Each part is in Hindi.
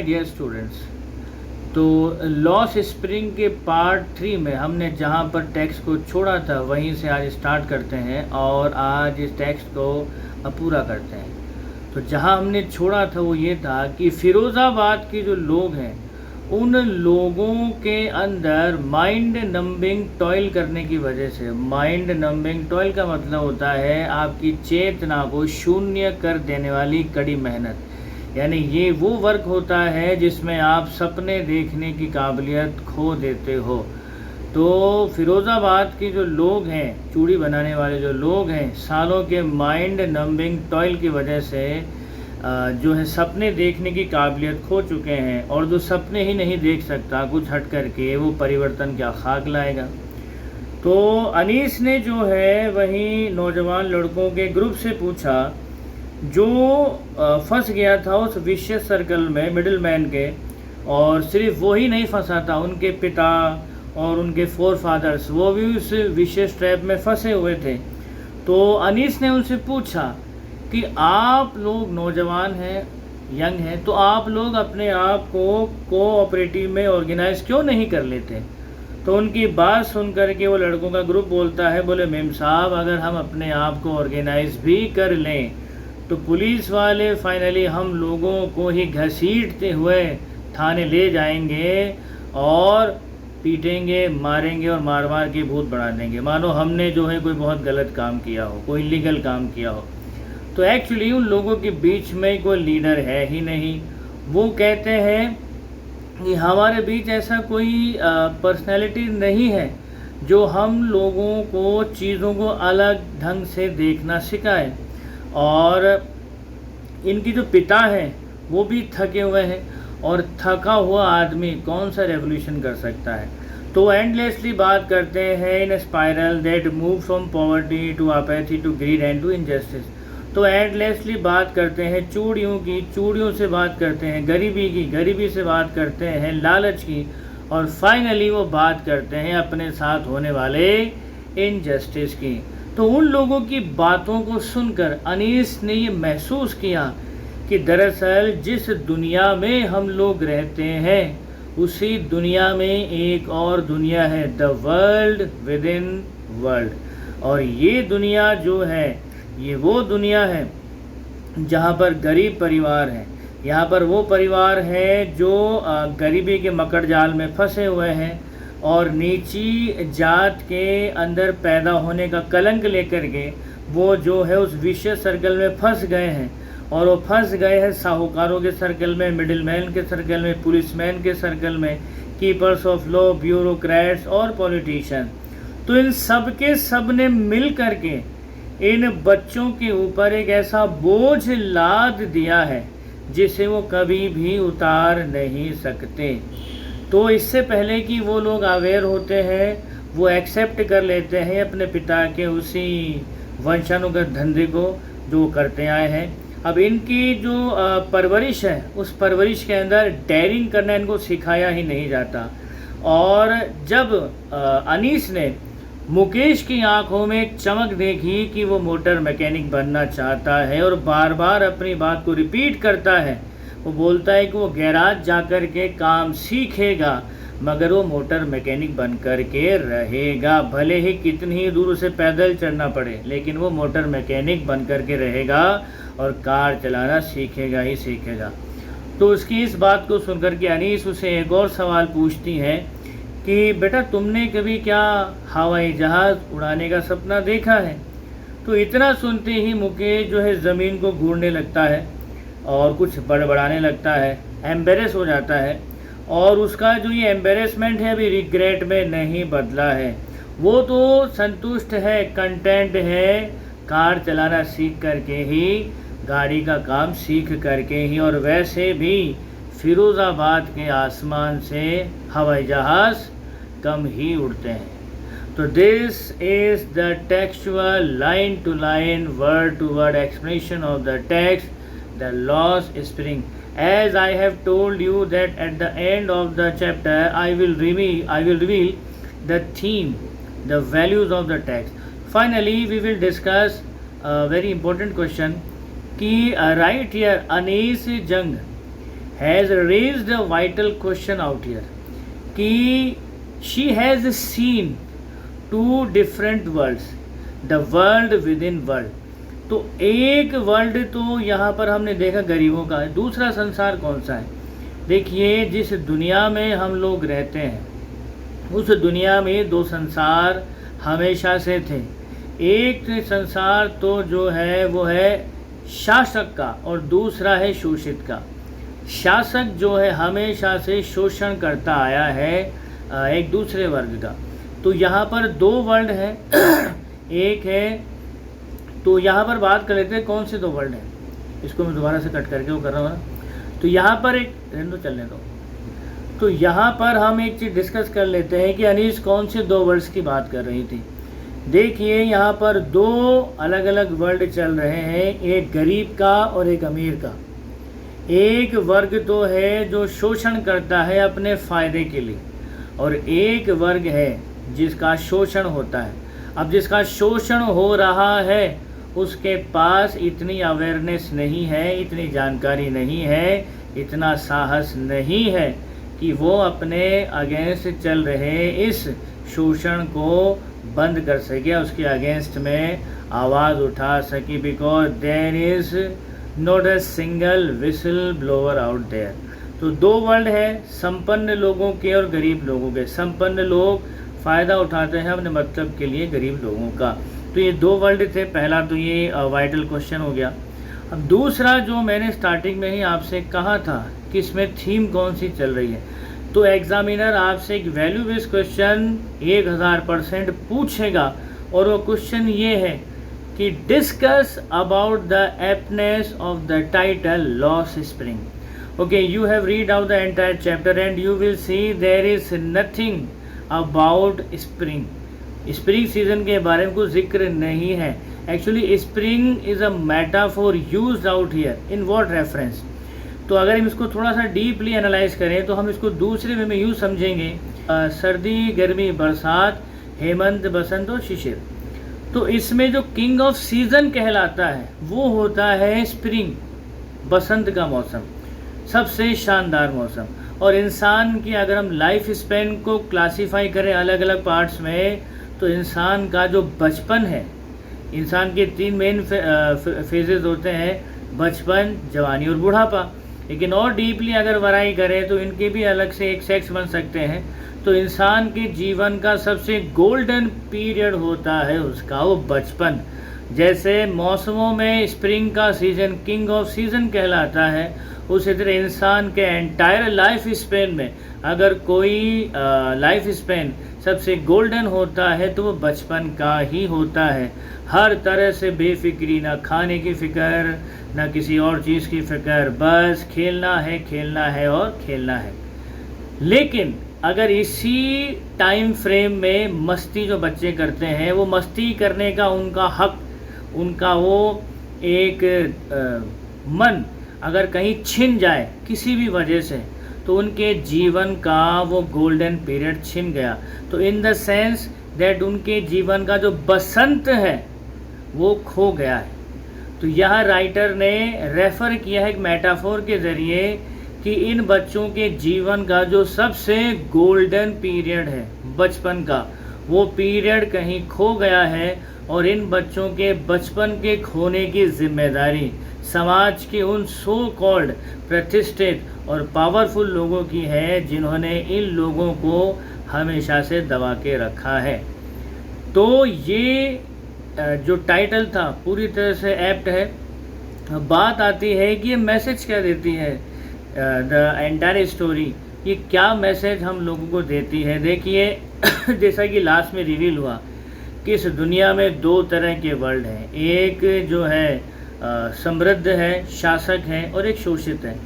माय डियर स्टूडेंट्स, तो लॉस स्प्रिंग के पार्ट 3 में हमने जहाँ पर टेक्स्ट को छोड़ा था वहीं से आज स्टार्ट करते हैं और आज इस टेक्स्ट को पूरा करते हैं। तो जहाँ हमने छोड़ा था वो ये था कि फ़िरोज़ाबाद के जो लोग हैं उन लोगों के अंदर माइंड नंबिंग टॉयल करने की वजह से, माइंड नंबिंग टॉयल का मतलब होता है आपकी चेतना को शून्य कर देने वाली कड़ी मेहनत, यानी ये वो वर्क होता है जिसमें आप सपने देखने की काबिलियत खो देते हो। तो फ़िरोज़ाबाद के जो लोग हैं, चूड़ी बनाने वाले जो लोग हैं, सालों के माइंड नंबिंग टॉयल की वजह से जो है सपने देखने की काबिलियत खो चुके हैं, और जो सपने ही नहीं देख सकता कुछ हट करके वो परिवर्तन क्या खाक लाएगा। तो अनीस ने जो है वहीं नौजवान लड़कों के ग्रुप से पूछा जो फंस गया था उस विशियस सर्कल में मिडिल मैन के, और सिर्फ वो ही नहीं फंसा था, उनके पिता और उनके फोर फादर्स वो भी उस विशियस ट्रैप में फंसे हुए थे। तो अनीस ने उनसे पूछा कि आप लोग नौजवान हैं, यंग हैं, तो आप लोग अपने आप को कोऑपरेटिव में ऑर्गेनाइज क्यों नहीं कर लेते। तो उनकी बात सुन कर के वो लड़कों का ग्रुप बोलता है, बोले मेम साहब अगर हम अपने आप को ऑर्गेनाइज भी कर लें तो पुलिस वाले फाइनली हम लोगों को ही घसीटते हुए थाने ले जाएंगे और पीटेंगे, मारेंगे और मार मार के भूत बढ़ा देंगे, मानो हमने जो है कोई बहुत गलत काम किया हो, कोई इलीगल काम किया हो। तो एक्चुअली उन लोगों के बीच में कोई लीडर है ही नहीं। वो कहते हैं कि हमारे बीच ऐसा कोई पर्सनैलिटी नहीं है जो हम लोगों को चीज़ों को अलग ढंग से देखना सिखाए, और इनकी जो पिता हैं वो भी थके हुए हैं, और थका हुआ आदमी कौन सा रेवोल्यूशन कर सकता है। तो एंडलेसली बात करते हैं in spiral that move from poverty to apathy to greed and to injustice. तो एंडलेसली बात करते हैं चूड़ियों की, चूड़ियों से बात करते हैं गरीबी की, गरीबी से बात करते हैं लालच की, और फाइनली वो बात करते हैं अपने साथ होने वाले इनजस्टिस की। तो उन लोगों की बातों को सुनकर अनीस ने ये महसूस किया कि दरअसल जिस दुनिया में हम लोग रहते हैं उसी दुनिया में एक और दुनिया है, the world within world. और ये दुनिया जो है ये वो दुनिया है जहाँ पर गरीब परिवार हैं, यहाँ पर वो परिवार है जो गरीबी के मकड़ जाल में फंसे हुए हैं और नीची जात के अंदर पैदा होने का कलंक लेकर के वो जो है उस विशियस सर्कल में फंस गए हैं, और वो फंस गए हैं साहूकारों के सर्कल में, मिडिल मैन के सर्कल में, पुलिसमैन के सर्कल में, कीपर्स ऑफ लॉ, ब्यूरोक्रेट्स और पॉलिटिशियन। तो इन सब के सब ने मिल करके इन बच्चों के ऊपर एक ऐसा बोझ लाद दिया है जिसे वो कभी भी उतार नहीं सकते। तो इससे पहले कि वो लोग अवेयर होते हैं वो एक्सेप्ट कर लेते हैं अपने पिता के उसी वंशानुगत धंधे को जो करते आए हैं। अब इनकी जो परवरिश है उस परवरिश के अंदर डेयरिंग करना इनको सिखाया ही नहीं जाता। और जब अनीस ने मुकेश की आंखों में एक चमक देखी कि वो मोटर मैकेनिक बनना चाहता है और बार बार अपनी बात को रिपीट करता है, वो बोलता है कि वो गैराज जाकर के काम सीखेगा मगर वो मोटर मैकेनिक बन कर के रहेगा, भले ही कितनी ही दूर उसे पैदल चढ़ना पड़े, लेकिन वो मोटर मैकेनिक बन कर के रहेगा और कार चलाना सीखेगा ही सीखेगा। तो उसकी इस बात को सुनकर के अनीस उसे एक और सवाल पूछती है कि बेटा तुमने कभी क्या हवाई जहाज़ उड़ाने का सपना देखा है। तो इतना सुनते ही मुकेश जो है ज़मीन को घूरने लगता है और कुछ बड़बड़ाने लगता है, एम्बेरेस हो जाता है, और उसका जो ये एम्बेरेसमेंट है अभी रिग्रेट में नहीं बदला है। वो तो संतुष्ट है, कंटेंट है, कार चलाना सीख करके ही, गाड़ी का काम सीख करके ही, और वैसे भी फ़िरोज़ाबाद के आसमान से हवाई जहाज़ कम ही उड़ते हैं। तो this is the textual line to line word to word explanation of the text the lost spring. As I have told you that at the end of the chapter I will reveal the theme, the values of the text. Finally we will discuss a very important question कि right here Anis Jung has raised a vital question out here कि she has seen two different worlds, the world within world. तो एक वर्ल्ड तो यहाँ पर हमने देखा गरीबों का है, दूसरा संसार कौन सा है? देखिए, जिस दुनिया में हम लोग रहते हैं उस दुनिया में दो संसार हमेशा से थे। एक संसार तो जो है वो है शासक का और दूसरा है शोषित का। शासक जो है हमेशा से शोषण करता आया है एक दूसरे वर्ग का। तो यहाँ पर दो वर्ल्ड है एक है, तो यहाँ पर बात कर लेते हैं कौन से दो वर्ल्ड हैं। इसको मैं दोबारा से कट करके वो कर रहा हूँ ना। तो यहाँ पर एक रहने दो, चलने दो। तो यहाँ पर हम एक चीज़ डिस्कस कर लेते हैं कि अनीस कौन से दो वर्ल्ड्स की बात कर रही थी। देखिए, यहाँ पर दो अलग अलग वर्ल्ड चल रहे हैं, एक गरीब का और एक अमीर का। एक वर्ग तो है जो शोषण करता है अपने फ़ायदे के लिए, और एक वर्ग है जिसका शोषण होता है। अब जिसका शोषण हो रहा है उसके पास इतनी अवेयरनेस नहीं है, इतनी जानकारी नहीं है, इतना साहस नहीं है कि वो अपने अगेंस्ट चल रहे इस शोषण को बंद कर सके, उसके अगेंस्ट में आवाज़ उठा सके, because there is not a single whistle blower out there. तो दो वर्ल्ड है, संपन्न लोगों के और गरीब लोगों के। संपन्न लोग फ़ायदा उठाते हैं अपने मतलब के लिए गरीब लोगों का। तो ये दो वर्ल्ड थे। पहला तो ये वाइटल क्वेश्चन हो गया। अब दूसरा जो मैंने स्टार्टिंग में ही आपसे कहा था कि इसमें थीम कौन सी चल रही है, तो एग्जामिनर आपसे एक वैल्यू बेस्ड क्वेश्चन 1000% पूछेगा, और वो क्वेश्चन ये है कि discuss about the aptness of the title Lost Spring. Okay, you have read out the entire chapter and you will see there is nothing about spring. Spring season के बारे में कुछ जिक्र नहीं है। Actually spring is a metaphor used out here in what reference. तो अगर हम इसको थोड़ा सा डीपली एनालाइज करें तो हम इसको दूसरे वे में यूँ समझेंगे, सर्दी, गर्मी, बरसात, हेमंत, बसंत और शिशिर। तो इसमें जो किंग ऑफ सीजन कहलाता है वो होता है स्प्रिंग, बसंत का मौसम, सबसे शानदार मौसम। और इंसान की अगर हम लाइफ स्पेन को क्लासीफाई करें अलग अलग पार्ट्स में, तो इंसान का जो बचपन है, इंसान के 3 मेन फेजेस होते हैं, बचपन, जवानी और बुढ़ापा। लेकिन और डीपली अगर वराई करें तो इनके भी अलग से एक सेक्स बन सकते हैं। तो इंसान के जीवन का सबसे गोल्डन पीरियड होता है उसका वो बचपन। जैसे मौसमों में स्प्रिंग का सीज़न किंग ऑफ सीज़न कहलाता है, उसी तरह इंसान के एंटायर लाइफ स्पेन में अगर कोई लाइफ स्पेन सबसे गोल्डन होता है तो वो बचपन का ही होता है। हर तरह से बेफिक्री, ना खाने की फ़िक्र, ना किसी और चीज़ की फ़िक्र, बस खेलना है और खेलना है। लेकिन अगर इसी टाइम फ्रेम में मस्ती जो बच्चे करते हैं, वो मस्ती करने का उनका हक, उनका वो एक मन अगर कहीं छिन जाए किसी भी वजह से, तो उनके जीवन का वो गोल्डन पीरियड छिन गया। तो इन द सेंस दैट उनके जीवन का जो बसंत है वो खो गया है। तो यह राइटर ने रेफ़र किया है एक मेटाफोर के ज़रिए कि इन बच्चों के जीवन का जो सबसे गोल्डन पीरियड है बचपन का, वो पीरियड कहीं खो गया है, और इन बच्चों के बचपन के खोने की जिम्मेदारी समाज के उन सो कॉल्ड प्रतिष्ठित और पावरफुल लोगों की है जिन्होंने इन लोगों को हमेशा से दबा के रखा है। तो ये जो टाइटल था पूरी तरह से एप्ट है। बात आती है कि ये मैसेज क्या देती है, द एंटायर स्टोरी, ये क्या मैसेज हम लोगों को देती है। देखिए जैसा कि लास्ट में रिवील हुआ कि इस दुनिया में दो तरह के वर्ल्ड हैं, एक जो है समृद्ध है, शासक है, और एक शोषित है।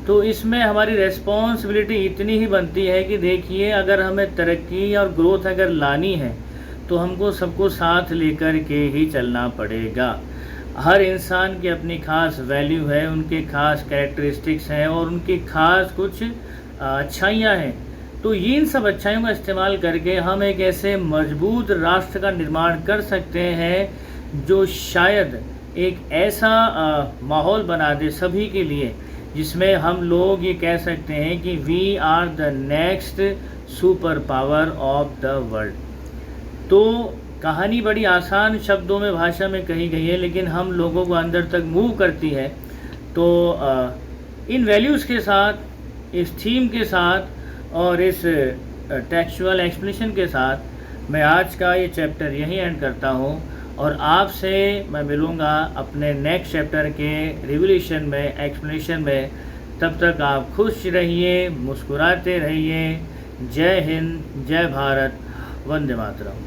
तो इसमें हमारी रेस्पॉन्सिबिलिटी इतनी ही बनती है कि देखिए, अगर हमें तरक्की और ग्रोथ अगर लानी है तो हमको सबको साथ लेकर के ही चलना पड़ेगा। हर इंसान की अपनी खास वैल्यू है, उनके खास कैरेक्टरिस्टिक्स हैं और उनकी खास कुछ अच्छाइयाँ हैं। तो ये इन सब अच्छाइयों का इस्तेमाल करके हम एक ऐसे मजबूत राष्ट्र का निर्माण कर सकते हैं जो शायद एक ऐसा माहौल बना दे सभी के लिए जिसमें हम लोग ये कह सकते हैं कि we are the next super power of the world. तो कहानी बड़ी आसान शब्दों में भाषा में कही गई है, लेकिन हम लोगों को अंदर तक मूव करती है। तो इन वैल्यूज़ के साथ, इस थीम के साथ और इस टेक्सचुअल एक्सप्लेनेशन के साथ मैं आज का ये चैप्टर यहीं एंड करता हूँ और आपसे मैं मिलूँगा अपने नेक्स्ट चैप्टर के रिविलेशन में, एक्सप्लेनेशन में। तब तक आप खुश रहिए, मुस्कुराते रहिए। जय हिंद, जय भारत, वंदे मातरम।